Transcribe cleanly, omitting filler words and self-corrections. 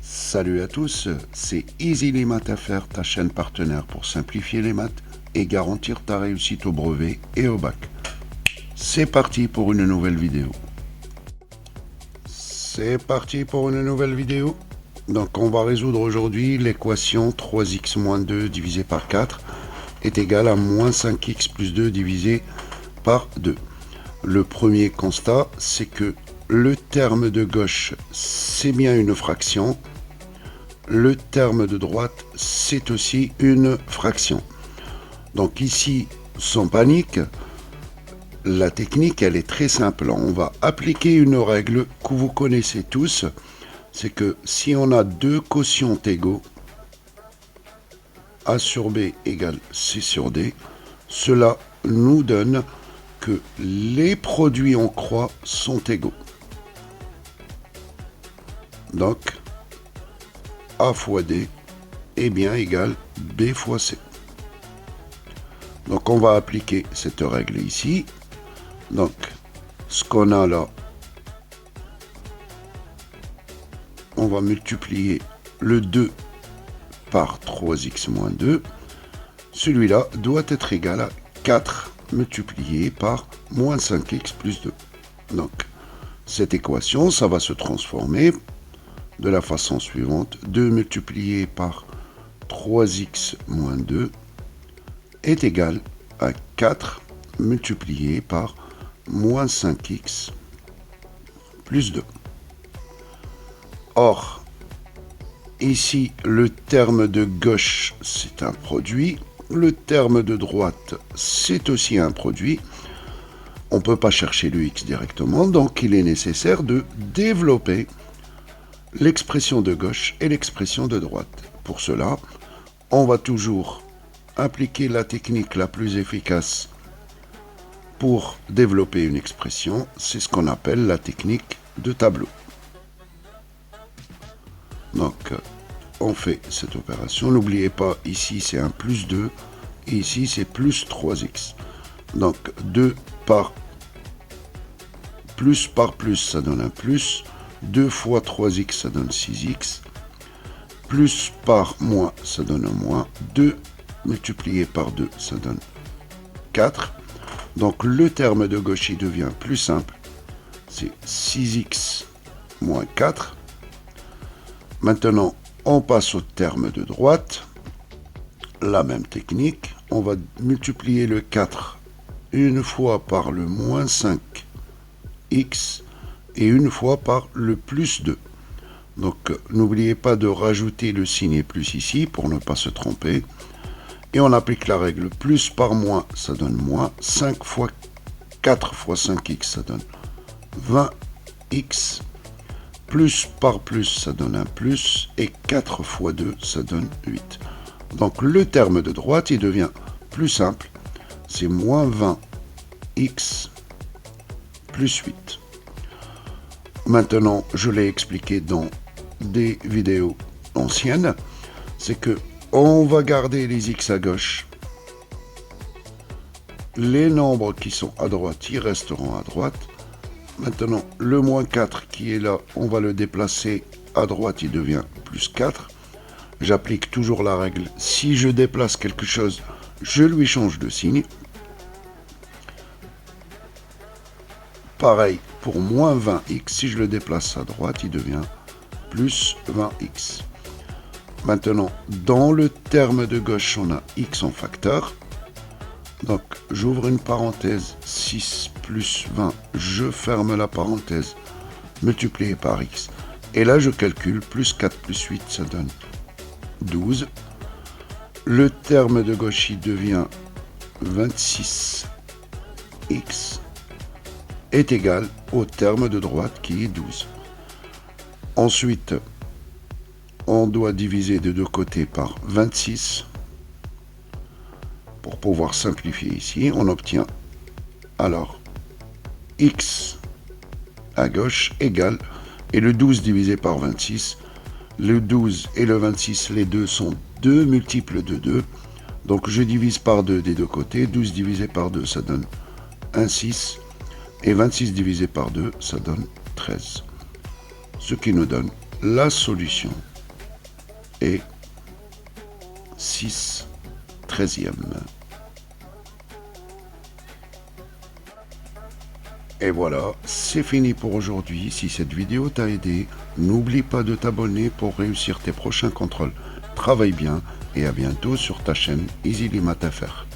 Salut à tous, c'est Easy les maths à faire, ta chaîne partenaire pour simplifier les maths et garantir ta réussite au brevet et au bac. C'est parti pour une nouvelle vidéo. Donc on va résoudre aujourd'hui l'équation 3x moins 2 divisé par 4 est égal à moins 5x plus 2 divisé par 2. Le premier constat, c'est que le terme de gauche, c'est bien une fraction. Le terme de droite, c'est aussi une fraction. Donc ici, sans panique, la technique, elle est très simple. On va appliquer une règle que vous connaissez tous. C'est que si on a deux quotients égaux, A sur B égale C sur D, cela nous donne que les produits en croix sont égaux. Donc, A fois D est bien égal B fois C. Donc on va appliquer cette règle ici. Donc ce qu'on a là, on va multiplier le 2 par 3x moins 2. Celui-là doit être égal à 4 multiplié par moins 5x plus 2. Donc cette équation, ça va se transformer de la façon suivante. 2 multiplié par 3x moins 2 est égal à 4 multiplié par moins 5x plus 2. Or, ici, le terme de gauche, c'est un produit. Le terme de droite, c'est aussi un produit. On ne peut pas chercher le x directement, donc il est nécessaire de développer l'expression de gauche et l'expression de droite. Pour cela, on va toujours appliquer la technique la plus efficace pour développer une expression. C'est ce qu'on appelle la technique de tableau. Donc, on fait cette opération. N'oubliez pas, ici c'est un plus 2 et ici c'est plus 3x. Donc 2 par plus, ça donne un plus. 2 fois 3x, ça donne 6x. Plus par moins, ça donne un moins. 2 multiplié par 2, ça donne 4. Donc le terme de gauche, il devient plus simple. C'est 6x moins 4. Maintenant, on passe au terme de droite. La même technique. On va multiplier le 4 une fois par le moins 5x et une fois par le plus 2. Donc, n'oubliez pas de rajouter le signe plus ici pour ne pas se tromper. Et on applique la règle plus par moins, ça donne moins. 5 fois 4 fois 5x, ça donne 20x. Plus par plus, ça donne un plus. Et 4 fois 2, ça donne 8. Donc le terme de droite, il devient plus simple. C'est moins 20x plus 8. Maintenant, je l'ai expliqué dans des vidéos anciennes. C'est que on va garder les x à gauche. Les nombres qui sont à droite, ils resteront à droite. Maintenant, le moins 4 qui est là, on va le déplacer à droite, il devient plus 4. J'applique toujours la règle. Si je déplace quelque chose, je lui change de signe. Pareil pour moins 20x. Si je le déplace à droite, il devient plus 20x. Maintenant, dans le terme de gauche, on a x en facteur. Donc, j'ouvre une parenthèse, 6 plus 20, je ferme la parenthèse, multiplié par x. Et là, je calcule, plus 4 plus 8, ça donne 12. Le terme de gauche, il devient 26x est égal au terme de droite qui est 12. Ensuite, on doit diviser de deux côtés par 26. Pour pouvoir simplifier ici, on obtient alors x à gauche égale, et le 12 divisé par 26, le 12 et le 26, les deux sont deux multiples de 2, donc je divise par 2 des deux côtés, 12 divisé par 2, ça donne 1, 6, et 26 divisé par 2, ça donne 13. Ce qui nous donne la solution et 6 treizièmes. Et voilà, c'est fini pour aujourd'hui. Si cette vidéo t'a aidé, n'oublie pas de t'abonner pour réussir tes prochains contrôles. Travaille bien et à bientôt sur ta chaîne EasyLimatFR.